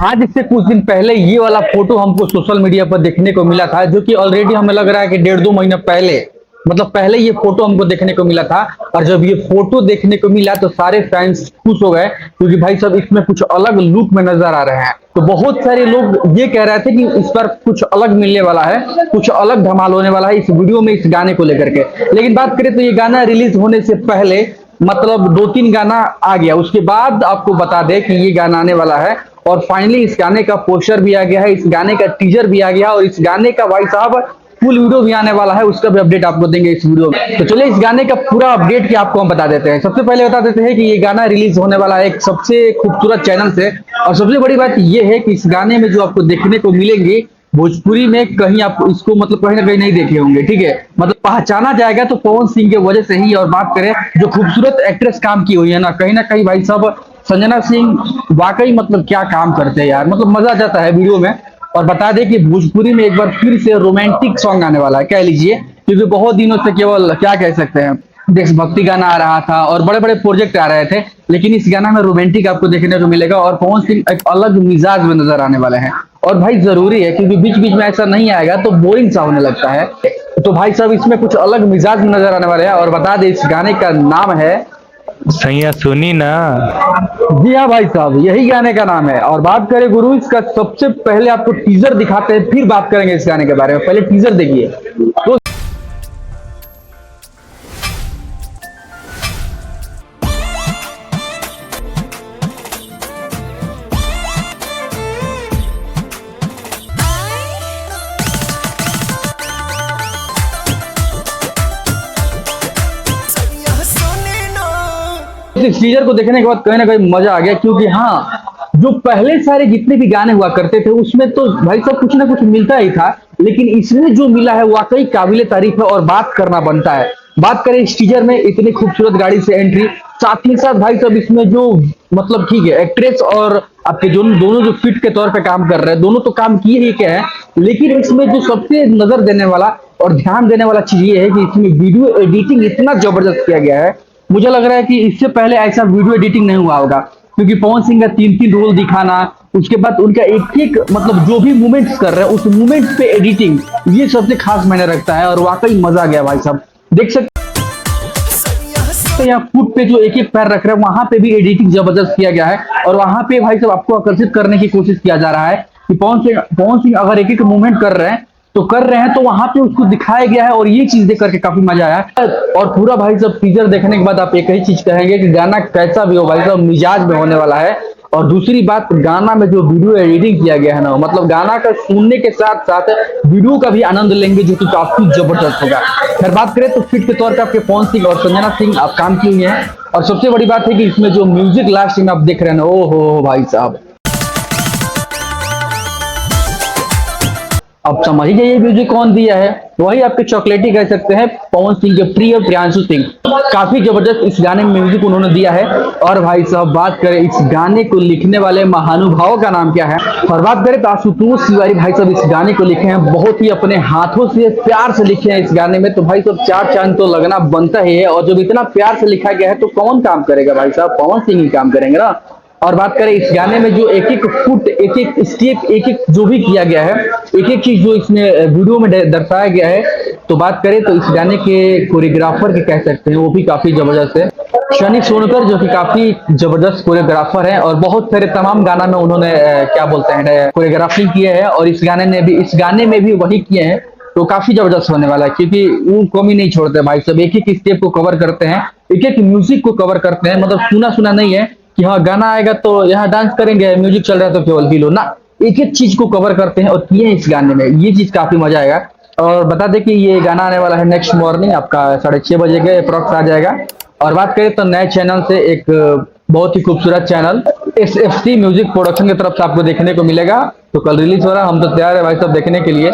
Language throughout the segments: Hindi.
आज से कुछ दिन पहले ये वाला फोटो हमको सोशल मीडिया पर देखने को मिला था, जो कि ऑलरेडी हमें लग रहा है कि 1.5-2 महीना पहले, मतलब पहले ये फोटो हमको देखने को मिला था। और जब ये फोटो देखने को मिला तो सारे फैंस खुश हो गए, क्योंकि भाई साहब इसमें कुछ अलग लुक में नजर आ रहे हैं। तो बहुत सारे लोग ये कह रहे थे कि इस बार कुछ अलग मिलने वाला है, कुछ अलग धमाल होने वाला है इस वीडियो में, इस गाने को लेकर के। लेकिन बात करें तो ये गाना रिलीज होने से पहले मतलब 2-3 गाना आ गया, उसके बाद आपको बता दें कि ये गाना आने वाला है। और फाइनली इस गाने का पोस्टर भी आ गया है, इस गाने का टीजर भी आ गया, और इस गाने का भाई साहब फुल वीडियो भी आने वाला है, उसका भी अपडेट आपको देंगे इस वीडियो में। तो चलिए इस गाने का पूरा अपडेट की आपको हम बता देते हैं। सबसे पहले बता देते हैं कि ये गाना रिलीज होने वाला है एक सबसे खूबसूरत चैनल से। और सबसे बड़ी बात ये है कि इस गाने में जो आपको देखने को मिलेंगे भोजपुरी में कहीं आप इसको मतलब कहीं ना कहीं नहीं देखे होंगे, ठीक है। मतलब पहचाना जाएगा तो पवन सिंह के वजह से ही। और बात करें जो खूबसूरत एक्ट्रेस काम की हुई है ना कहीं भाई साहब संजना सिंह वाकई मतलब क्या काम करते हैं यार, मतलब मजा आ जाता है वीडियो में। और बता दें कि भोजपुरी में एक बार फिर से रोमांटिक सॉन्ग आने वाला है, कह लीजिए, क्योंकि बहुत दिनों से केवल क्या कह सकते हैं देशभक्ति गाना आ रहा था और बड़े बड़े प्रोजेक्ट आ रहे थे, लेकिन इस गाना में रोमांटिक आपको देखने को मिलेगा। और पवन सिंह एक अलग मिजाज में नजर आने वाले हैं। और भाई जरूरी है, क्योंकि बीच बीच में ऐसा नहीं आएगा तो बोरिंग सा होने लगता है। तो भाई साहब इसमें कुछ अलग मिजाज में नजर आने वाले हैं। और बता दें इस गाने का नाम है सैया सुनी ना। जी हाँ भाई साहब, यही गाने का नाम है। और बात करें गुरु इसका, सबसे पहले आपको टीजर दिखाते हैं, फिर बात करेंगे इस गाने के बारे में। पहले टीजर देखिए तो इस टीजर को देखने के बाद कहीं ना कहीं मजा आ गया, क्योंकि हाँ जो पहले सारे जितने भी गाने हुआ करते थे उसमें तो भाई साहब कुछ ना कुछ मिलता ही था, लेकिन इसमें जो मिला है वाकई काबिले तारीफ है और बात करना बनता है। बात करें इस टीजर में इतनी खूबसूरत गाड़ी से एंट्री, साथ ही साथ भाई साहब इसमें जो मतलब ठीक है एक्ट्रेस और आपके जो दोनों जो फिट के तौर पे काम कर रहे हैं, दोनों तो काम किए ही क्या है, लेकिन इसमें जो सबसे नजर देने वाला और ध्यान देने वाला चीज ये है कि इसमें वीडियो एडिटिंग इतना जबरदस्त किया गया है। मुझे लग रहा है कि इससे पहले ऐसा वीडियो एडिटिंग नहीं हुआ होगा, क्योंकि पवन सिंह का 3-3 रोल दिखाना, उसके बाद उनका एक मतलब जो भी मूवमेंट्स कर रहे हैं उस मूवमेंट्स पे एडिटिंग, ये सबसे खास मायने रखता है। और वाकई मजा आ गया भाई साहब। देख सकते यहाँ फुट पे जो एक पैर रख रहे हैं वहां पे भी एडिटिंग जबरदस्त किया गया है। और वहां पे भाई साहब आपको आकर्षित करने की कोशिश किया जा रहा है कि पवन सिंह अगर एक मूवमेंट कर रहे हैं तो वहां पे उसको दिखाया गया है। और ये चीज देख करके काफी मजा आया। और पूरा भाई साहब टीजर देखने के बाद आप एक ही चीज कहेंगे कि गाना कैसा भी हो भाई साहब मिजाज में होने वाला है। और दूसरी बात, गाना में जो वीडियो एडिटिंग किया गया है ना, मतलब गाना का सुनने के साथ साथ वीडियो का भी आनंद लेंगे, जो कि काफी जबरदस्त होगा। फिर बात करें तो फिट के तौर पे आपके पवन सिंह और संजना सिंह आप काम किए हुए हैं। और सबसे बड़ी बात है कि इसमें जो म्यूजिक लास्ट में आप देख रहे हैं ना, ओ हो भाई साहब, अब समझ ही जाइए म्यूजिक कौन दिया है। वही आपके चॉकलेटी कह सकते हैं, पवन सिंह के प्रिय प्रियांशु सिंह। काफी जबरदस्त इस गाने में म्यूजिक उन्होंने दिया है। और भाई साहब बात करें इस गाने को लिखने वाले महानुभाव का नाम क्या है, और बात करें तो आशुतोष तिवारी भाई साहब इस गाने को लिखे हैं, बहुत ही अपने हाथों से प्यार से लिखे हैं इस गाने में। तो भाई साहब 4 चांद तो लगना बनता ही है। और जब इतना प्यार से लिखा गया है तो कौन काम करेगा भाई साहब, पवन सिंह ही काम करेंगे ना। और बात करें इस गाने में जो एक फुट, एक स्टेप, एक जो भी किया गया है, एक चीज जो इसमें वीडियो में दर्शाया गया है, तो बात करें तो इस गाने के कोरियोग्राफर के कह सकते हैं वो भी काफी जबरदस्त है, शनि सोनकर, जो कि काफी जबरदस्त कोरियोग्राफर है। और बहुत सारे तमाम गाना में उन्होंने क्या बोलते हैं कोरियोग्राफी किए है। और इस गाने में भी वही किए हैं। तो काफी जबरदस्त होने वाला है, क्योंकि वो कमी नहीं छोड़ते भाई सब, एक स्टेप को कवर करते हैं, एक म्यूजिक को कवर करते हैं। मतलब सुना नहीं है कि हाँ गाना आएगा तो यहाँ डांस करेंगे, म्यूजिक चल रहा है तो केवल फील हो ना, एक चीज को कवर करते हैं और किए हैं इस गाने में। ये चीज काफी मजा आएगा। और बता दें कि ये गाना आने वाला है नेक्स्ट मॉर्निंग आपका 6:30 बजे के अप्रॉक्स आ जाएगा। और बात करें तो नए चैनल से एक बहुत ही खूबसूरत चैनल SFC म्यूजिक प्रोडक्शन की तरफ से आपको देखने को मिलेगा। तो कल रिलीज हो रहा है, हम तो तैयार है भाई साहब देखने के लिए।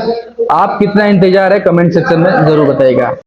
आप कितना इंतजार है कमेंट सेक्शन में जरूर बताइएगा।